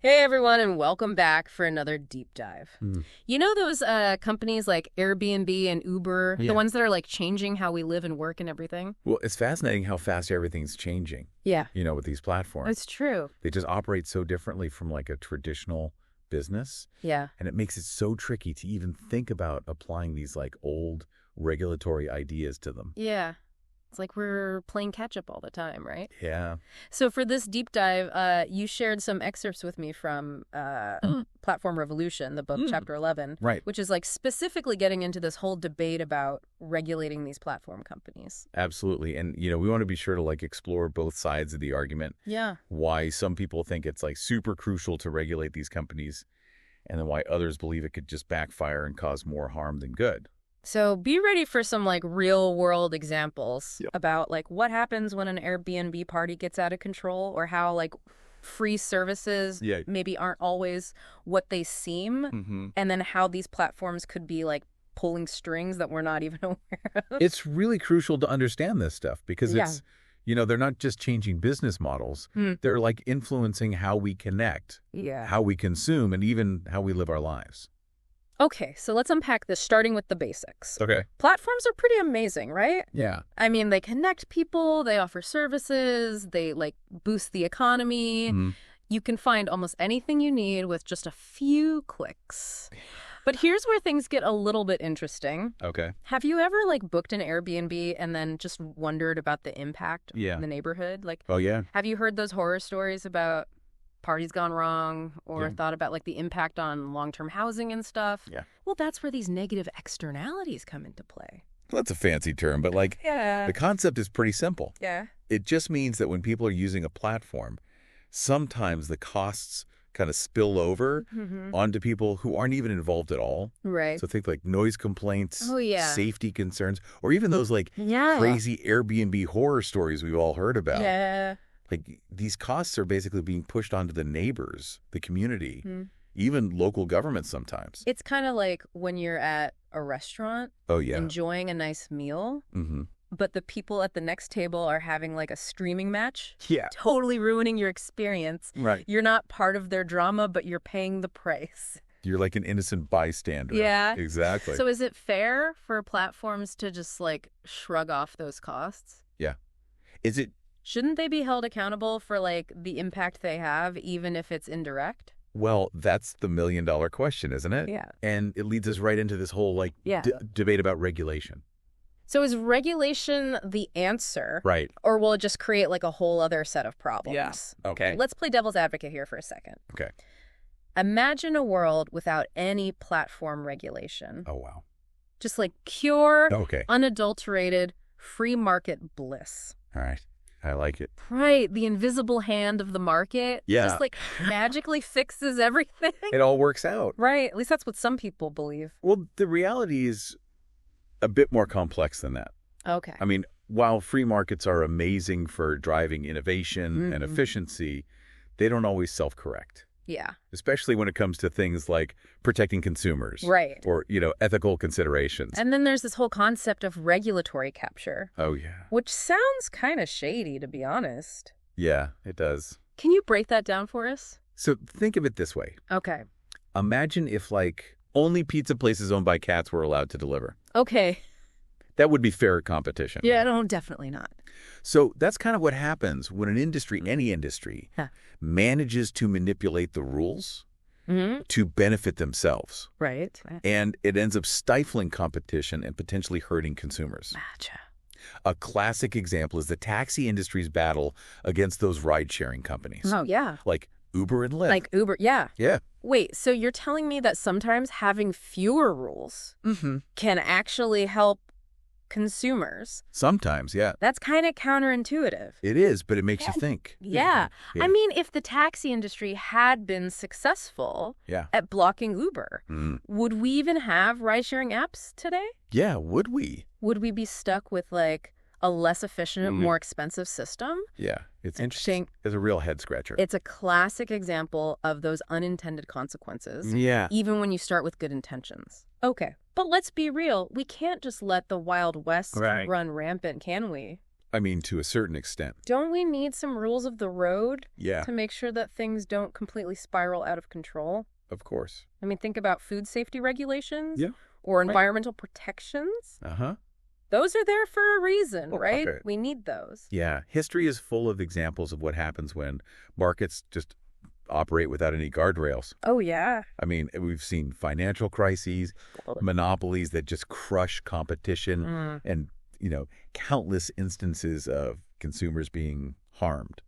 Hey everyone, and welcome back for another deep dive. Mm. You know those companies like Airbnb and Uber, Yeah. the ones that are like changing how we live and work and everything? Well, it's fascinating how fast everything's changing, Yeah, with these platforms. it's true. They just operate so differently from like a traditional business. Yeah. And it makes it so tricky to even think about applying these like old regulatory ideas to them. Yeah. It's like we're playing catch up all the time, right? Yeah. So for this deep dive, you shared some excerpts with me from Platform Revolution, the book, Chapter 11, Right. which is like specifically getting into this whole debate about regulating these platform companies. Absolutely. And, we want to be sure to like explore both sides of the argument. Yeah. Why some people think it's like super crucial to regulate these companies, and then why others believe it could just backfire and cause more harm than good. So be ready for some like real world examples Yep. about like what happens when an Airbnb party gets out of control, or how like free services Yeah. maybe aren't always what they seem, Mm-hmm. and then how these platforms could be like pulling strings that we're not even aware of. It's really crucial to understand this stuff because Yeah. it's, they're not just changing business models. They're like influencing how we connect, Yeah. how we consume, and even how we live our lives. Okay, so let's unpack this, starting with the basics. Okay. Platforms are pretty amazing, right? Yeah. I mean, they connect people, they offer services, they like boost the economy. Mhm. You can find almost anything you need with just a few clicks. But here's where things get a little bit interesting. Okay. Have you ever like booked an Airbnb and then just wondered about the impact Yeah. in the neighborhood? Like, Oh, yeah. have you heard those horror stories about parties gone wrong, or Yeah. thought about like the impact on long-term housing and stuff? Yeah. Well, that's where these negative externalities come into play. Well, that's a fancy term, but like Yeah. the concept is pretty simple. Yeah. It just means that when people are using a platform, sometimes the costs kind of spill over onto people who aren't even involved at all. Right. So think like noise complaints, Oh, yeah. safety concerns, or even those like Yeah. crazy Airbnb horror stories we've all heard about. Yeah. Like these costs are basically being pushed onto the neighbors, the community, Hmm. even local governments sometimes. It's kind of like when you're at a restaurant Oh, yeah. enjoying a nice meal, Mm-hmm. but the people at the next table are having like a streaming match, Yeah. totally ruining your experience. Right. You're not part of their drama, but you're paying the price. You're like an innocent bystander. Yeah. Exactly. So is it fair for platforms to just like shrug off those costs? Yeah. Is it? Shouldn't they be held accountable for like the impact they have, even if it's indirect? Well, that's the million-dollar question, isn't it? Yeah. And it leads us right into this whole like Yeah. debate about regulation. So is regulation the answer? Right. Or will it just create like a whole other set of problems? Yeah. Okay. Let's play devil's advocate here for a second. Okay. Imagine a world without any platform regulation. Oh, wow. Just like pure, Okay. unadulterated, free market bliss. All right. I like it. Right. The invisible hand of the market Yeah. just like magically fixes everything. It all works out. Right. At least that's what some people believe. Well, the reality is a bit more complex than that. Okay. I mean, while free markets are amazing for driving innovation and Mhm. efficiency, they don't always self-correct, Yeah. especially when it comes to things like protecting consumers. Right. Or, ethical considerations. And then there's this whole concept of regulatory capture, Oh, yeah. which sounds kind of shady, to be honest. Yeah, it does. Can you break that down for us? So think of it this way. Okay. Imagine if, like, only pizza places owned by cats were allowed to deliver. Okay. That would be fair competition. Yeah, no, definitely not. So that's kind of what happens when an industry, any industry, Huh. manages to manipulate the rules Mm-hmm. to benefit themselves. Right. And it ends up stifling competition and potentially hurting consumers. Gotcha. A classic example is the taxi industry's battle against those ride-sharing companies, Oh, yeah. like Uber and Lyft. Like Uber. Yeah. Yeah. Wait, so you're telling me that sometimes having fewer rules Mm-hmm. can actually help consumers? Sometimes, yeah. That's kind of counterintuitive. It is, but it makes you think. Yeah. Yeah. I mean, if the taxi industry had been successful Yeah. at blocking Uber, Mm. would we even have ride-sharing apps today? Yeah, would we? Would we be stuck with like a less efficient, Mhm. more expensive system? Yeah, it's Interesting. interesting. It's a real head scratcher. It's a classic example of those unintended consequences, Yeah. even when you start with good intentions. Okay, but let's be real. We can't just let the Wild West Right. run rampant, can we? I mean, to a certain extent. Don't we need some rules of the road Yeah, to make sure that things don't completely spiral out of control? of course. I mean, think about food safety regulations Yeah. or Right. environmental protections. Uh-huh. Those are there for a reason, Well, right? okay. We need those. Yeah, history is full of examples of what happens when markets just operate without any guardrails. Oh, yeah. I mean, we've seen financial crises, monopolies that just crush competition, and, countless instances of consumers being harmed.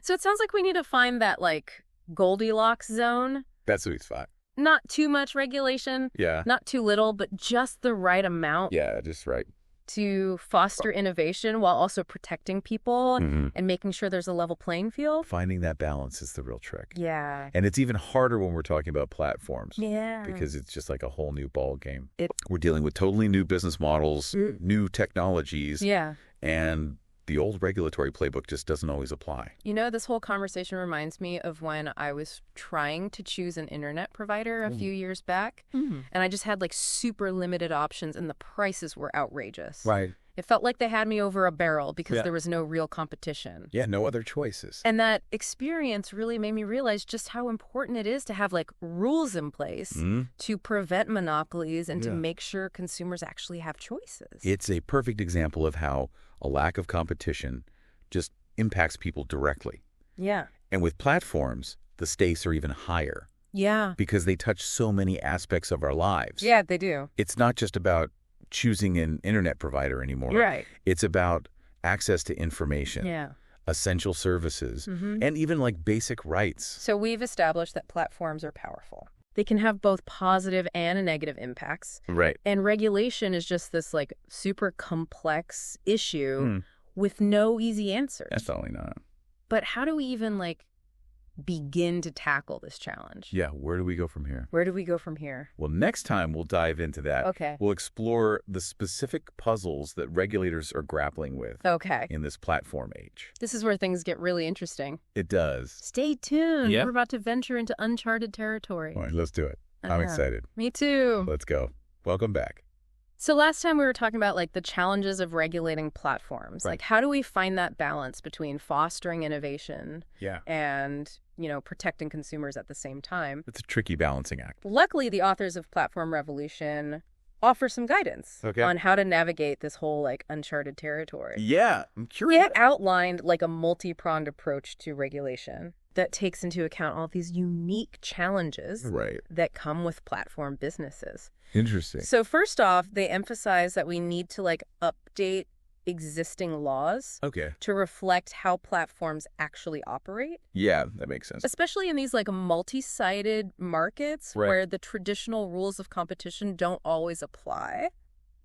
So it sounds like we need to find that, like, Goldilocks zone. That's sweet spot. Not too much regulation, Yeah. not too little, but just the right amount Yeah, just right. to foster innovation while also protecting people Mhm. and making sure there's a level playing field. Finding that balance is the real trick. Yeah. And it's even harder when we're talking about platforms. Yeah. Because it's just like a whole new ball game. It- We're dealing with totally new business models, new technologies, Yeah. and the old regulatory playbook just doesn't always apply. This whole conversation reminds me of when I was trying to choose an internet provider a few years back, and I just had like super limited options and the prices were outrageous. Right. It felt like they had me over a barrel because Yeah. there was no real competition. Yeah, no other choices. And that experience really made me realize just how important it is to have like rules in place to prevent monopolies and to Yeah. make sure consumers actually have choices. It's a perfect example of how a lack of competition just impacts people directly. Yeah. And with platforms, the stakes are even higher Yeah. because they touch so many aspects of our lives. Yeah, they do. It's not just about choosing an internet provider anymore. Right. It's about access to information, Yeah. essential services, and even like basic rights. So we've established that platforms are powerful. They can have both positive and negative impacts. Right. And regulation is just this like super complex issue with no easy answers. Definitely not. But how do we even like begin to tackle this challenge? Yeah, where do we go from here? Where do we go from here? Well, next time we'll dive into that. Okay. We'll explore the specific puzzles that regulators are grappling with Okay. in this platform age. This is where things get really interesting. It does. Stay tuned. Yeah. We're about to venture into uncharted territory. All right, let's do it. I'm Uh-huh. excited. Me too. Let's go. Welcome back. So last time we were talking about like the challenges of regulating platforms. Right. Like how do we find that balance between fostering innovation Yeah. and, protecting consumers at the same time? It's a tricky balancing act. Luckily, the authors of Platform Revolution offer some guidance on how to navigate this whole like uncharted territory. Yeah, I'm curious. They outlined like a multi-pronged approach to regulation that takes into account all these unique challenges Right. that come with platform businesses. Interesting. So first off, they emphasize that we need to like update existing laws Okay. to reflect how platforms actually operate, Yeah, that makes sense. especially in these like multi-sided markets Right. where the traditional rules of competition don't always apply.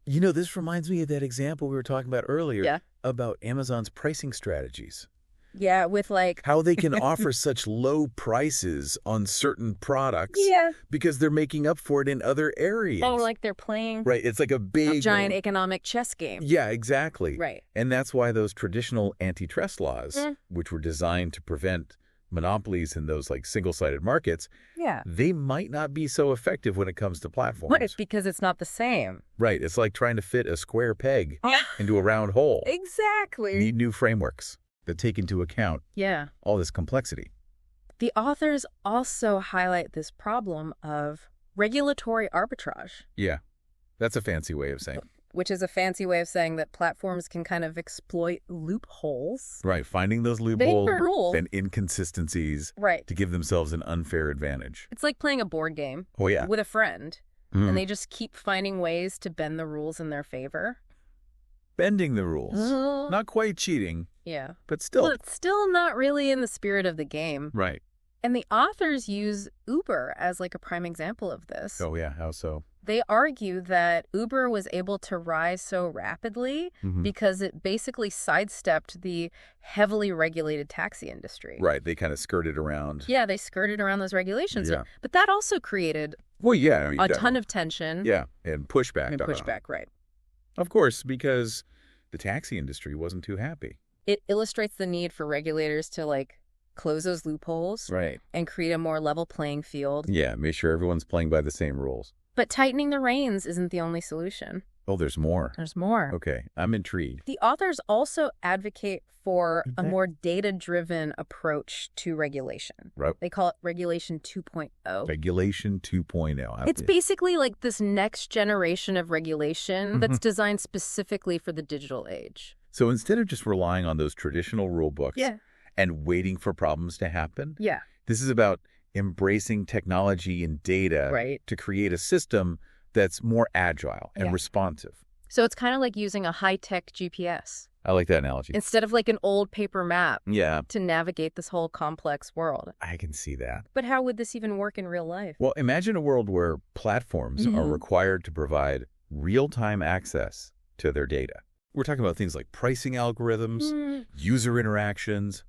This reminds me of that example we were talking about earlier Yeah. about Amazon's pricing strategies. Yeah, with like How they can offer such low prices on certain products because they're making up for it in other areas. oh, like they're playing Right, it's like a a big giant economic chess game. Yeah, exactly. Right. And that's why those traditional antitrust laws, Mm. which were designed to prevent monopolies in those like single-sided markets, Yeah. they might not be so effective when it comes to platforms. What? Because it's not the same. Right, it's like trying to fit a square peg into a round hole. Exactly. You need new frameworks that take into account Yeah. all this complexity. The authors also highlight this problem of regulatory arbitrage, Yeah, that's a fancy way of saying. which is a fancy way of saying that platforms can kind of exploit loopholes. Right, finding those loopholes rule. and inconsistencies Right. to give themselves an unfair advantage. It's like playing a board game Oh, yeah. with a friend, Mm. and they just keep finding ways to bend the rules in their favor. Bending the rules. Not quite cheating, Yeah. but still. Well, it's still not really in the spirit of the game. Right. And the authors use Uber as like a prime example of this. Oh, yeah. How so? They argue that Uber was able to rise so rapidly because it basically sidestepped the heavily regulated taxi industry. Right. They kind of skirted around. Yeah, they skirted around those regulations. Yeah. But that also created Well, yeah. I mean, a ton of tension Yeah. And pushback. and pushback, right. Of course, because the taxi industry wasn't too happy. It illustrates the need for regulators to like close those loopholes Right. and create a more level playing field. Yeah. Make sure everyone's playing by the same rules. But tightening the reins isn't the only solution. Oh, there's more. There's more. Okay, I'm intrigued. The authors also advocate for a more data-driven approach to regulation. Right. They call it Regulation 2.0. Regulation 2.0. It's basically like this next generation of regulation that's designed specifically for the digital age. So instead of just relying on those traditional rule books and waiting for problems to happen, this is about embracing technology and data to create a system that's more agile and responsive. So it's kind of like using a high-tech GPS. I like that analogy. Instead of like an old paper map to navigate this whole complex world. I can see that. But how would this even work in real life? Well, imagine a world where platforms are required to provide real-time access to their data. We're talking about things like pricing algorithms, user interactions,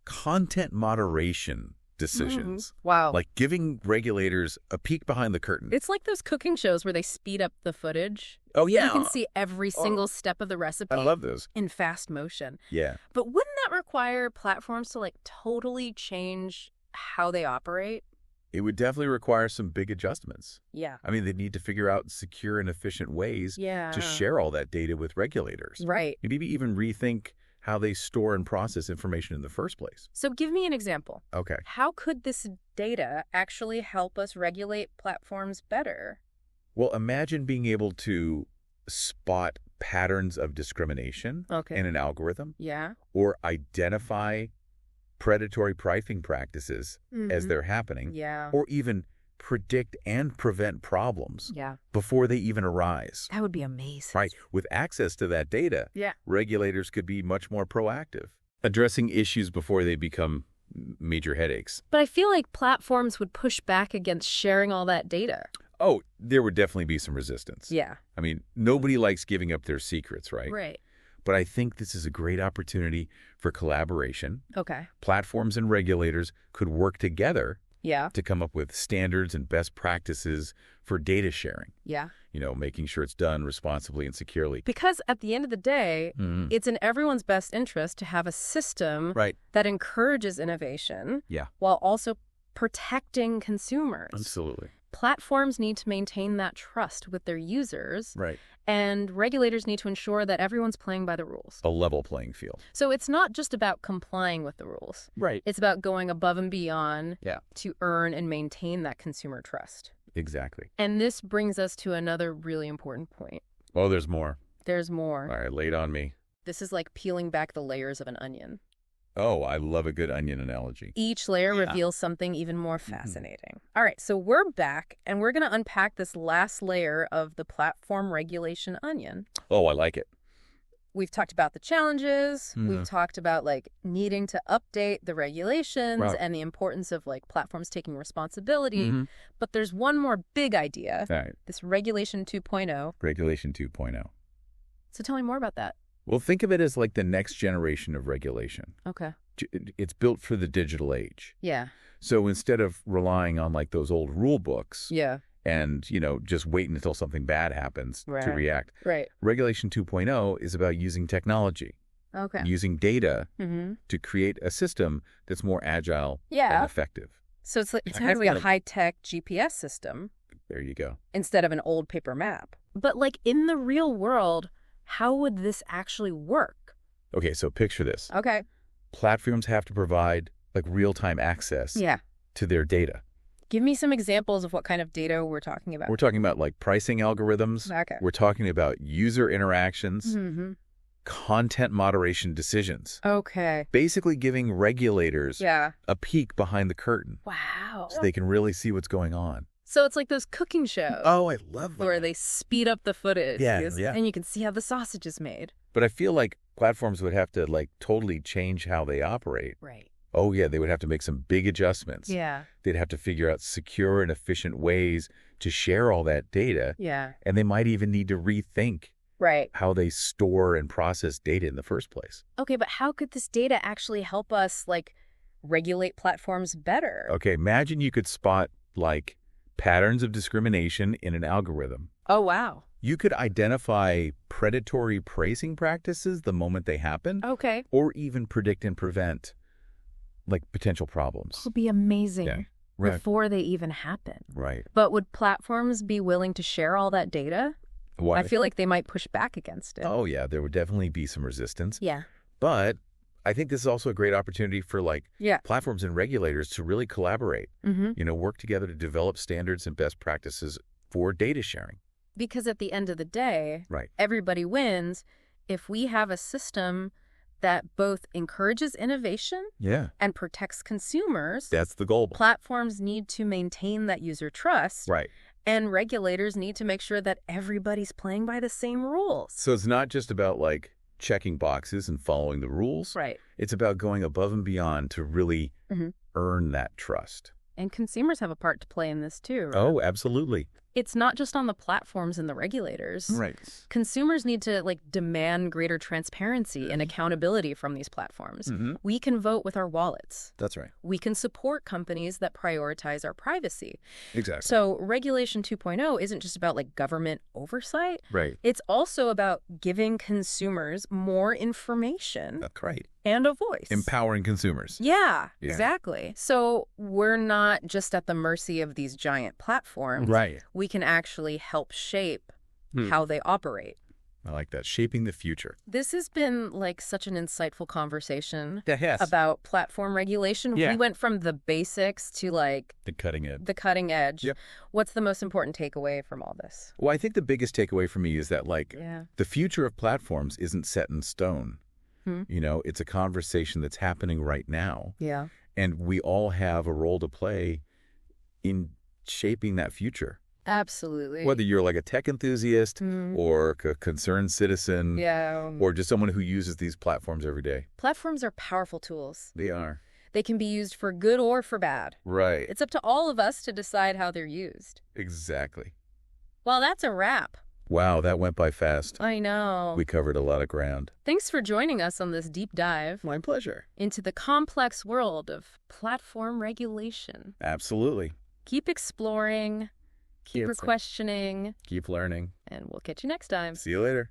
content moderation decisions. Wow. Like giving regulators a peek behind the curtain. It's like those cooking shows where they speed up the footage. Oh, yeah. You can see every single step of the recipe. I love those. In fast motion. Yeah. But wouldn't that require platforms to like totally change how they operate? It would definitely require some big adjustments. Yeah. I mean, they need to figure out secure and efficient ways to share all that data with regulators. Right. Maybe even rethink how they store and process information in the first place. So give me an example. Okay. How could this data actually help us regulate platforms better? Well, imagine being able to spot patterns of discrimination in an algorithm. Yeah. Or identify predatory pricing practices as they're happening. Yeah. Or even predict and prevent problems before they even arise. That would be amazing. Right. With access to that data, regulators could be much more proactive, addressing issues before they become major headaches. But I feel like platforms would push back against sharing all that data. Oh, there would definitely be some resistance. Yeah. I mean, nobody likes giving up their secrets, right? Right. But I think this is a great opportunity for collaboration. Okay. Platforms and regulators could work together to come up with standards and best practices for data sharing. Yeah. You know, making sure it's done responsibly and securely. Because at the end of the day, it's in everyone's best interest to have a system that encourages innovation while also protecting consumers. Absolutely. Platforms need to maintain that trust with their users. Right. And regulators need to ensure that everyone's playing by the rules. A level playing field. So it's not just about complying with the rules. Right. It's about going above and beyond to earn and maintain that consumer trust. Exactly. And this brings us to another really important point. Oh, there's more. There's more. All right, lay it on me. This is like peeling back the layers of an onion. Oh, I love a good onion analogy. Each layer reveals something even more fascinating. All right, so we're back, and we're going to unpack this last layer of the platform regulation onion. Oh, I like it. We've talked about the challenges. We've talked about like needing to update the regulations and the importance of like platforms taking responsibility. But there's one more big idea, this Regulation 2.0. Regulation 2.0. So tell me more about that. Well, think of it as like the next generation of regulation. Okay. It's built for the digital age. Yeah. So instead of relying on like those old rule books and, you know, just waiting until something bad happens to react. Right. Regulation 2.0 is about using technology, using data to create a system that's more agile and effective. So it's kind of like a high-tech GPS system. There you go. Instead of an old paper map. But like in the real world, how would this actually work? Okay, so picture this. Okay. Platforms have to provide like real-time access to their data. Give me some examples of what kind of data we're talking about. We're talking about like pricing algorithms. Okay. We're talking about user interactions, content moderation decisions. Okay. Basically giving regulators a peek behind the curtain. Wow. So they can really see what's going on. So it's like those cooking shows. Oh, I love that. Where they speed up the footage. Yeah. And you can see how the sausage is made. But I feel like platforms would have to like totally change how they operate. Right. Oh, yeah, they would have to make some big adjustments. Yeah. They'd have to figure out secure and efficient ways to share all that data. Yeah. And they might even need to rethink how they store and process data in the first place. Okay, but how could this data actually help us like regulate platforms better? Okay, imagine you could spot like patterns of discrimination in an algorithm. Oh, wow. You could identify predatory pricing practices the moment they happen. Okay. Or even predict and prevent like potential problems. It would be amazing. Yeah. Right. Before they even happen. Right. But would platforms be willing to share all that data? Why? I feel like they might push back against it. Oh, yeah, there would definitely be some resistance. Yeah. But I think this is also a great opportunity for Yeah. platforms and regulators to really collaborate, Mm-hmm. work together to develop standards and best practices for data sharing. Because at the end of the day, Right. everybody wins if we have a system that both encourages innovation Yeah. and protects consumers. That's the goal. Platforms need to maintain that user trust. Right. And regulators need to make sure that everybody's playing by the same rules. So it's not just about checking boxes and following the rules. Right. It's about going above and beyond to really Mm-hmm. earn that trust. And consumers have a part to play in this too. Right? Oh, absolutely. It's not just on the platforms and the regulators. Right. Consumers need to demand greater transparency and accountability from these platforms. Mm-hmm. We can vote with our wallets. That's right. We can support companies that prioritize our privacy. Exactly. So Regulation 2.0 isn't just about government oversight. Right. It's also about giving consumers more information That's right. and a voice. Empowering consumers. Yeah, Yeah. exactly. So we're not just at the mercy of these giant platforms. Right. We can actually help shape how they operate. I like that. Shaping the future. This has been such an insightful conversation Yes. about platform regulation. Yeah. We went from the basics to The cutting edge. the cutting edge. Yep. What's the most important takeaway from all this? Well, I think the biggest takeaway for me is that Yeah. the future of platforms isn't set in stone. Hmm. It's a conversation that's happening right now. Yeah. And we all have a role to play in shaping that future. Absolutely. Whether you're a tech enthusiast or a concerned citizen Yeah. or just someone who uses these platforms every day. Platforms are powerful tools. They are. They can be used for good or for bad. Right. It's up to all of us to decide how they're used. Exactly. Well, that's a wrap. Wow, that went by fast. I know. We covered a lot of ground. Thanks for joining us on this deep dive My pleasure. into the complex world of platform regulation. Absolutely. Keep exploring, keep Yes, sir. questioning, Keep learning. and we'll catch you next time. See you later.